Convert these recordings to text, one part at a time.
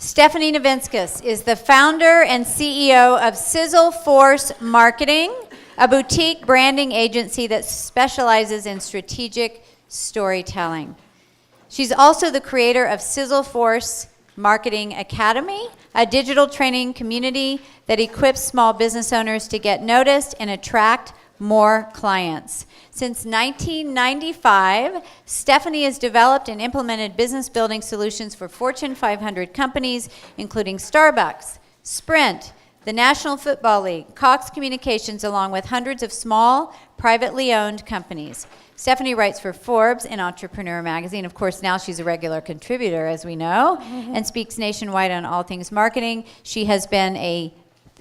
Stephanie Nivinskus is the founder and CEO of SizzleForce Marketing, a boutique branding agency that specializes in strategic storytelling. She's also the creator of SizzleForce Marketing Academy, a digital training community that equips small business owners to get noticed and attract more clients. Since 1995, Stephanie has developed and implemented business building solutions for Fortune 500 companies, including Starbucks, Sprint, the National Football League, Cox Communications, along with hundreds of small, privately owned companies. Stephanie writes for Forbes and Entrepreneur Magazine. Of course, now she's a regular contributor, as we know, and speaks nationwide on all things marketing. She has been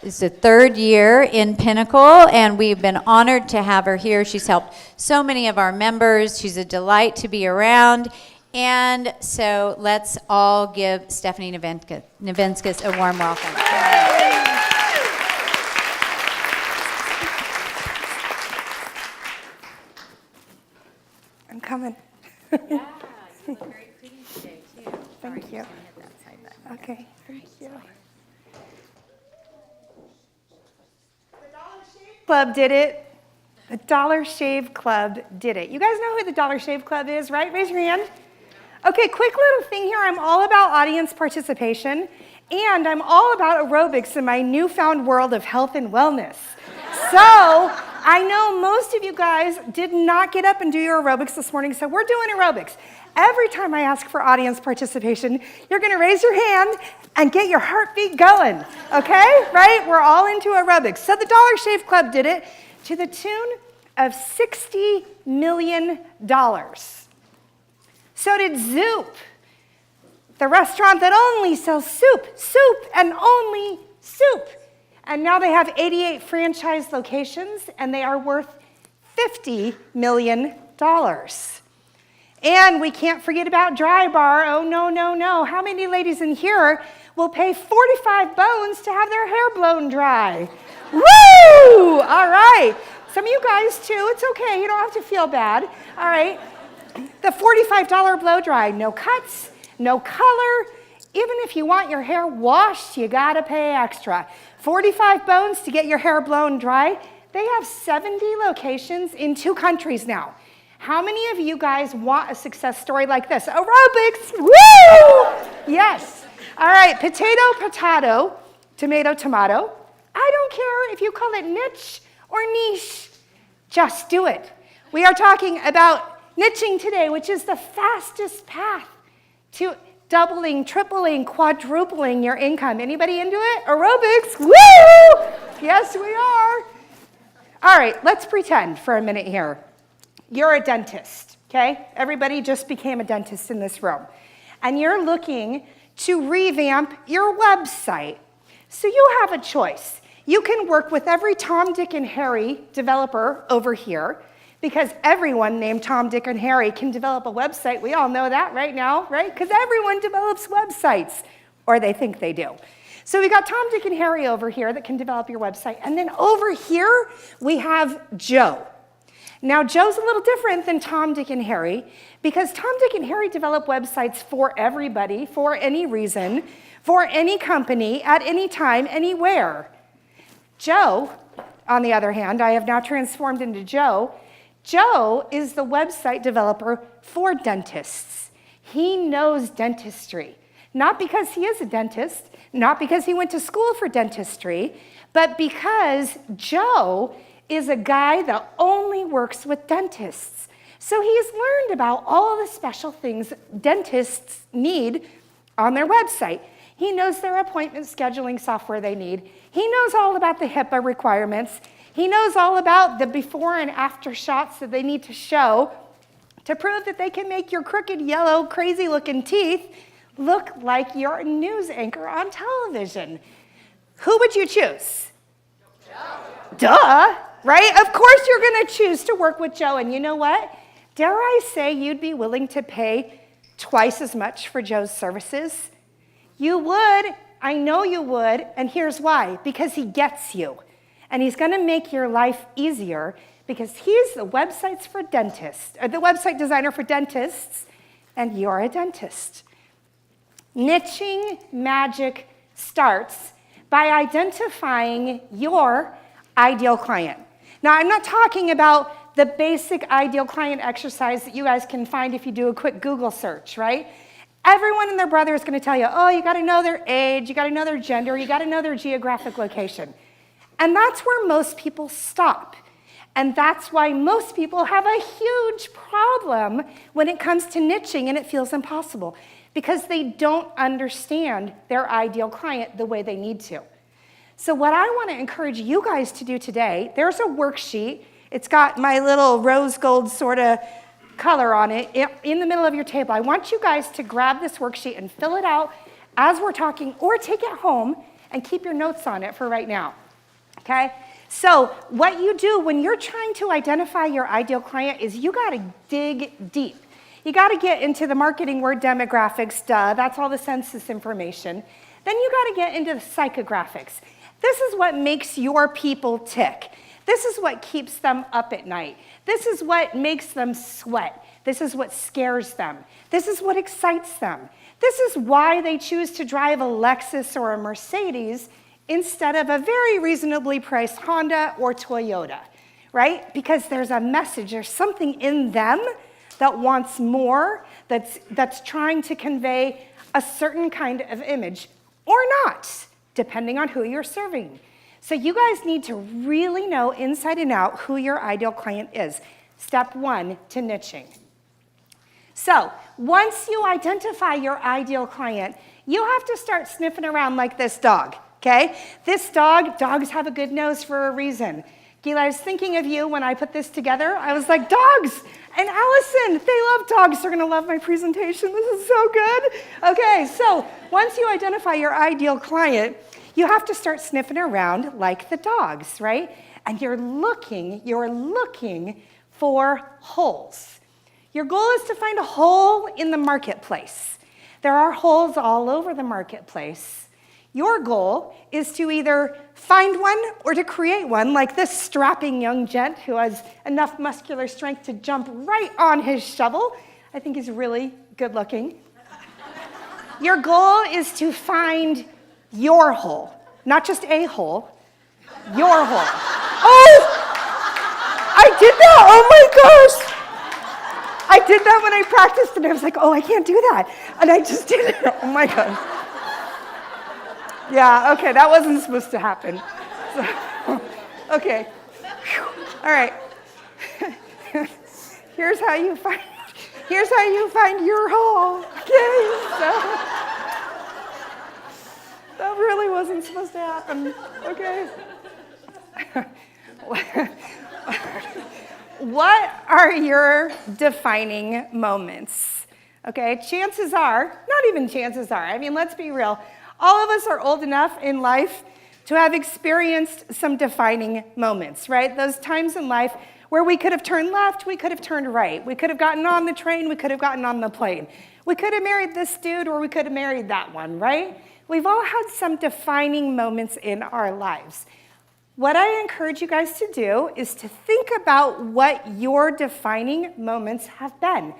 it's the third year in Pinnacle, and we've been honored to have her here. She's helped so many of our members. She's a delight to be around. And so let's all give Stephanie Nivinskus a warm welcome. I'm coming. Yeah, you look very pretty today, too. Thank you. Okay, thank you. Club did it. The Dollar Shave Club did it. You guys know who the Dollar Shave Club is, right? Raise your hand. Okay, quick little thing here. I'm all about audience participation, and I'm all about aerobics in my newfound world of health and wellness. So I know most of you guys did not get up and do your aerobics this morning, so we're doing aerobics. Every time I ask for audience participation, you're going to raise your hand and get your heartbeat going, okay? Right? We're all into aerobics. So the Dollar Shave Club did it to the tune of $60 million. So did Zoop, the restaurant that only sells soup, and only soup. And now they have 88 franchise locations, and they are worth $50 million. And we can't forget about Dry Bar. Oh, no, no, no. How many ladies in here will pay 45 bones to have their hair blown dry? Woo! All right. Some of you guys, too. It's okay. You don't have to feel bad. All right. The $45 blow dry. No cuts, no color. Even if you want your hair washed, you got to pay extra. 45 bones to get your hair blown dry. They have 70 locations in 2 countries now. How many of you guys want a success story like this? Aerobics, woo! Yes. All right, potato, tomato. I don't care if you call it niche or niche. Just do it. We are talking about niching today, which is the fastest path to doubling, tripling, quadrupling your income. Anybody into it? Aerobics, woo! Yes, we are. All right, let's pretend for a minute here. You're a dentist, okay? Everybody just became a dentist in this room. And you're looking to revamp your website. So you have a choice. You can work with every Tom, Dick, and Harry developer over here, because everyone named Tom, Dick, and Harry can develop a website. We all know that right now, right? Because everyone develops websites, or they think they do. So we got Tom, Dick, and Harry over here that can develop your website. And then over here, we have Joe. Now, Joe's a little different than Tom, Dick, and Harry, because Tom, Dick, and Harry develop websites for everybody, for any reason, for any company, at any time, anywhere. Joe, on the other hand, I have now transformed into Joe. Joe is the website developer for dentists. He knows dentistry, not because he is a dentist, not because he went to school for dentistry, but because Joe is a guy that only works with dentists. So he's learned about all the special things dentists need on their website. He knows their appointment scheduling software they need. He knows all about the HIPAA requirements. He knows all about the before and after shots that they need to show to prove that they can make your crooked, yellow, crazy-looking teeth look like you're a news anchor on television. Who would you choose? Joe. Duh, right? Of course you're going to choose to work with Joe. And you know what? Dare I say you'd be willing to pay twice as much for Joe's services? You would. I know you would. And here's why. Because he gets you. And he's going to make your life easier because he's the website designer for dentists, and you're a dentist. Niching magic starts by identifying your ideal client. Now, I'm not talking about the basic ideal client exercise that you guys can find if you do a quick Google search, right? Everyone and their brother is going to tell you, oh, you got to know their age, you got to know their gender, you got to know their geographic location. And that's where most people stop. And that's why most people have a huge problem when it comes to niching and it feels impossible, because they don't understand their ideal client the way they need to. So what I want to encourage you guys to do today, there's a worksheet. It's got my little rose gold sort of color on it in the middle of your table. I want you guys to grab this worksheet and fill it out as we're talking, or take it home and keep your notes on it for right now, okay? So what you do when you're trying to identify your ideal client is you got to dig deep. You got to get into the marketing word demographics, that's all the census information. Then you got to get into the psychographics. This is what makes your people tick. This is what keeps them up at night. This is what makes them sweat. This is what scares them. This is what excites them. This is why they choose to drive a Lexus or a Mercedes instead of a very reasonably priced Honda or Toyota, right? Because there's a message, there's something in them that wants more, that's trying to convey a certain kind of image, or not, depending on who you're serving. So you guys need to really know inside and out who your ideal client is. Step one to niching. So once you identify your ideal client, you have to start sniffing around like this dog, okay? Dogs have a good nose for a reason. Gila, I was thinking of you when I put this together. I was like, dogs! And Allison, they love dogs. They're going to love my presentation. This is so good. Okay, so once you identify your ideal client, you have to start sniffing around like the dogs, right? And you're looking for holes. Your goal is to find a hole in the marketplace. There are holes all over the marketplace. Your goal is to either find one or to create one, like this strapping young gent who has enough muscular strength to jump right on his shovel. I think he's really good looking. Your goal is to find your hole, not just a hole, your hole. Oh, I did that, oh my gosh. I did that when I practiced and I was like, oh, I can't do that. And I just did it, oh my gosh. Yeah, okay, that wasn't supposed to happen. So, okay, all right. Here's how you find your hole. Okay, so that really wasn't supposed to happen. Okay. What are your defining moments? Okay, chances are, not even chances are, I mean, let's be real. All of us are old enough in life to have experienced some defining moments, right? Those times in life where we could have turned left, we could have turned right. We could have gotten on the train, we could have gotten on the plane. We could have married this dude or we could have married that one, right? We've all had some defining moments in our lives. What I encourage you guys to do is to think about what your defining moments have been.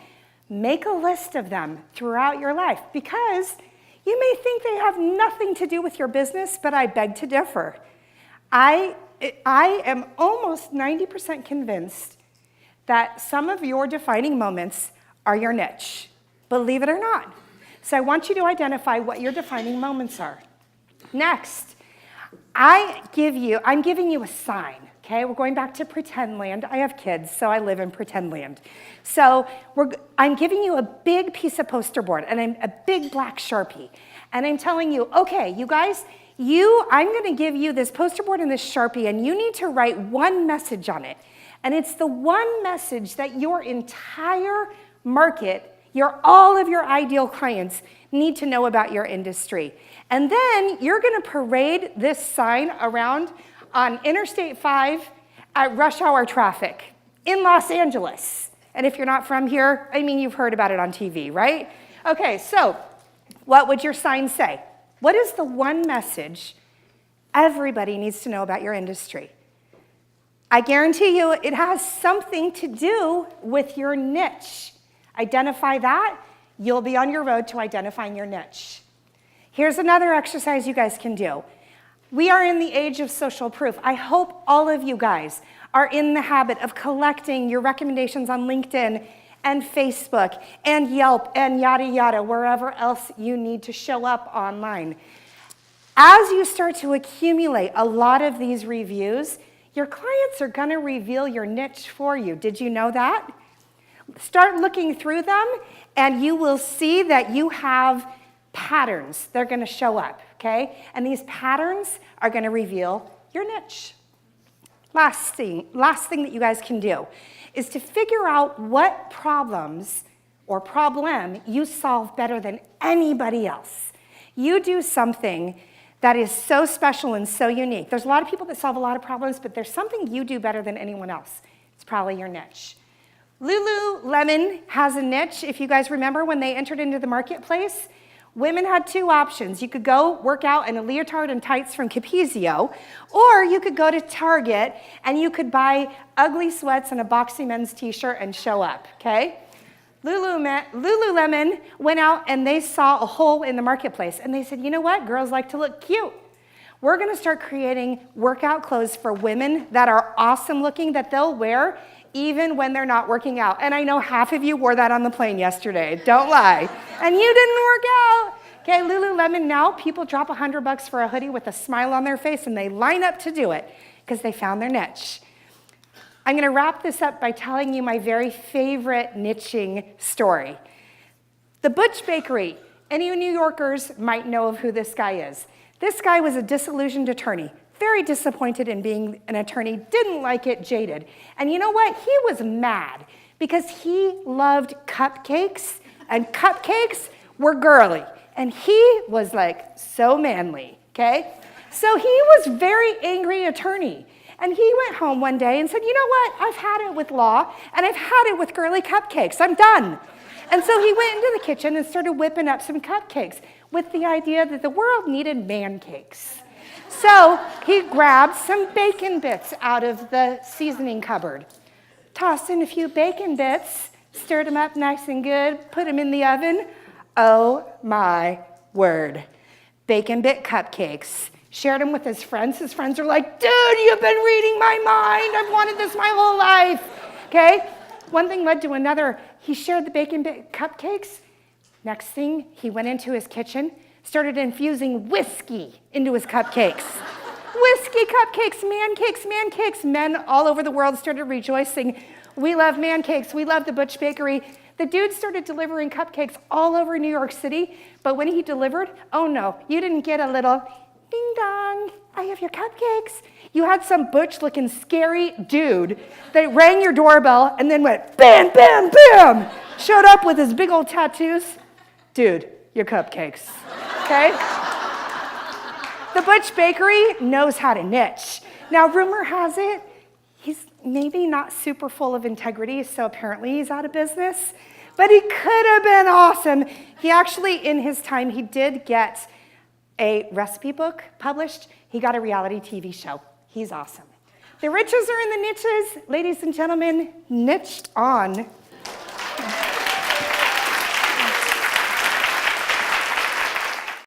Make a list of them throughout your life, because you may think they have nothing to do with your business, but I beg to differ. I am almost 90% convinced that some of your defining moments are your niche, believe it or not. So I want you to identify what your defining moments are. Next, I'm giving you a sign, okay? We're going back to pretend land. I have kids, so I live in pretend land. So I'm giving you a big piece of poster board and a big black Sharpie. And I'm telling you, okay, you guys, I'm going to give you this poster board and this Sharpie, and you need to write one message on it. And it's the one message that your entire market, all of your ideal clients need to know about your industry. And then you're going to parade this sign around on Interstate 5 at rush hour traffic in Los Angeles. And if you're not from here, I mean, you've heard about it on TV, right? Okay, so what would your sign say? What is the one message everybody needs to know about your industry? I guarantee you it has something to do with your niche. Identify that. you'll be on your road to identifying your niche. Here's another exercise you guys can do. We are in the age of social proof. I hope all of you guys are in the habit of collecting your recommendations on LinkedIn and Facebook and Yelp and yada yada, wherever else you need to show up online. As you start to accumulate a lot of these reviews, your clients are going to reveal your niche for you. Did you know that? Start looking through them, and you will see that you have patterns. They're going to show up, okay? And these patterns are going to reveal your niche. Last thing that you guys can do is to figure out what problems or problem you solve better than anybody else. You do something that is so special and so unique. There's a lot of people that solve a lot of problems, but there's something you do better than anyone else. It's probably your niche. Lululemon has a niche. If you guys remember when they entered into the marketplace, women had two options. You could go work out in a leotard and tights from Capezio, or you could go to Target and you could buy ugly sweats and a boxy men's t-shirt and show up, okay? Lululemon went out and they saw a hole in the marketplace, and they said, you know what? Girls like to look cute. We're going to start creating workout clothes for women that are awesome looking, that they'll wear even when they're not working out. And I know half of you wore that on the plane yesterday. Don't lie. And you didn't work out. Okay, Lululemon, now people drop $100 for a hoodie with a smile on their face, and they line up to do it because they found their niche. I'm going to wrap this up by telling you my very favorite niching story. The Butch Bakery. Any New Yorkers might know of who this guy is. This guy was a disillusioned attorney, very disappointed in being an attorney, didn't like it, jaded. And you know what? He was mad because he loved cupcakes, and cupcakes were girly. And he was like so manly, okay? So he was very angry attorney. And he went home one day and said, you know what? I've had it with law, and I've had it with girly cupcakes. I'm done. And so he went into the kitchen and started whipping up some cupcakes with the idea that the world needed man cakes. So he grabbed some bacon bits out of the seasoning cupboard, tossed in a few bacon bits, stirred them up nice and good, put them in the oven. Oh my word. Bacon bit cupcakes. Shared them with his friends. His friends are like, dude, you've been reading my mind. I've wanted this my whole life. Okay? One thing led to another. He shared the bacon bit cupcakes. Next thing, he went into his kitchen, started infusing whiskey into his cupcakes. Whiskey cupcakes, man cakes, man cakes. Men all over the world started rejoicing. We love man cakes. We love the Butch Bakery. The dude started delivering cupcakes all over New York City, but when he delivered, oh no, you didn't get a little ding dong, I have your cupcakes. You had some butch-looking scary dude that rang your doorbell and then went bam, bam, bam, showed up with his big old tattoos. Dude, your cupcakes, okay? The Butch Bakery knows how to niche. Now, rumor has it, he's maybe not super full of integrity, so apparently he's out of business, but he could have been awesome. He actually, in his time, he did get a recipe book published. He got a reality TV show. He's awesome. The riches are in the niches. Ladies and gentlemen, niched on.